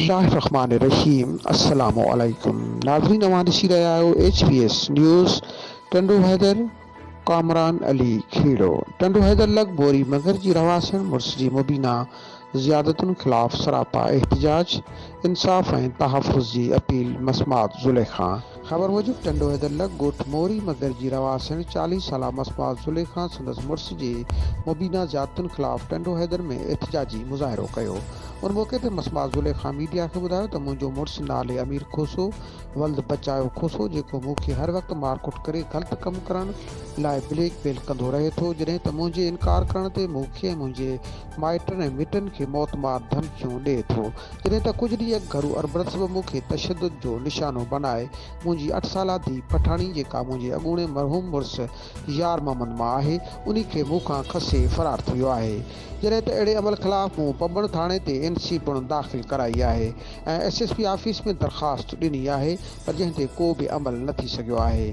बिस्मिल्लाहिर्रहमानिर्रहीम अस्सलामु अलैकुम नाज़रीन अवां ॾिसी रहिया आहियो HPS न्यूज़। टंडो हैदर कामरान अली खेड़ो। टंडो हैदर लग बोरी मगर जी रवासन मुर्स जी मुबीना ज़ियादतुनि ख़िलाफ़ सरापा एहतिजाज इंसाफ़ ऐं तहफ़्फ़ुज़ जी अपील मसमात ज़ुलेखा। ख़बर मूजिब टंडो हैदर लग ॻोठ मोरी मगर जी रवासन 40 साला मसमात ज़ुलेखा संदसि मुर्स जी मुबीना ज़ियादतुनि ख़िलाफ़ टंडो हैदर में एहतिजाजी मुज़ाहिरो कयो। उन मौक़े ते मसमात ज़ुलेखा मीडिया खे ॿुधायो त मुंहिंजो मुड़ुसु नाले अमीर खोसो वल्द बचायो खोसो जेको मूंखे हर वक़्तु मारकुट करे ग़लति कमु करण लाइ ब्लैकमेल कंदो रहे थो, जॾहिं त मुंहिंजे इनकार करण ते मूंखे ऐं मुंहिंजे माइटनि ऐं मिटनि खे मौतमार धमकियूं ॾिए थो, जॾहिं त कुझु ॾींहं घरू अरबरस बि मूंखे तशदुद जो निशानो बनाए मुंहिंजी 8 साला धीउ पठाणी जेका मुंहिंजे अॻूणे मरहूम मुड़ुसु यार मोहम्मद मां आहे उन खे मूंखां खसे फ़रार थी वियो आहे। जॾहिं त अहिड़े अमल ख़िलाफ़ मूं पबण थाणे ते NC पिणु दाख़िल कराई आहे ऐं SSP ऑफिस में दरख़्वास्त ॾिनी आहे, पर जंहिं ते को बि अमल न थी सघियो आहे।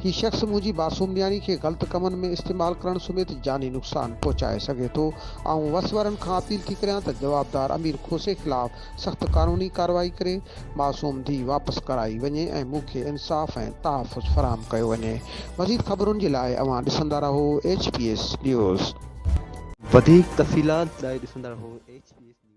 हीउ शख़्स मुंहिंजी मासूम न्याणी खे ग़लति कमनि में इस्तेमालु करण समेत जानी नुक़सानु पहुचाए सघे थो। ऐं वसवरनि खां अपील थी करियां त जवाबदार अमीर खोसे ख़िलाफ़ सख़्तु क़ानूनी कार्रवाई करे मासूम धीउ वापसि कराई वञे ऐं मूंखे इंसाफ़ ऐं तहफ़्फ़ुज़ फ़राहम कयो वञे। मज़ीद ख़बरुनि जे लाइ अवां ॾिसंदा रहो HPS न्यूज़। वधीक तफ़सीलात लाइ ॾिसंदा रहो HPS।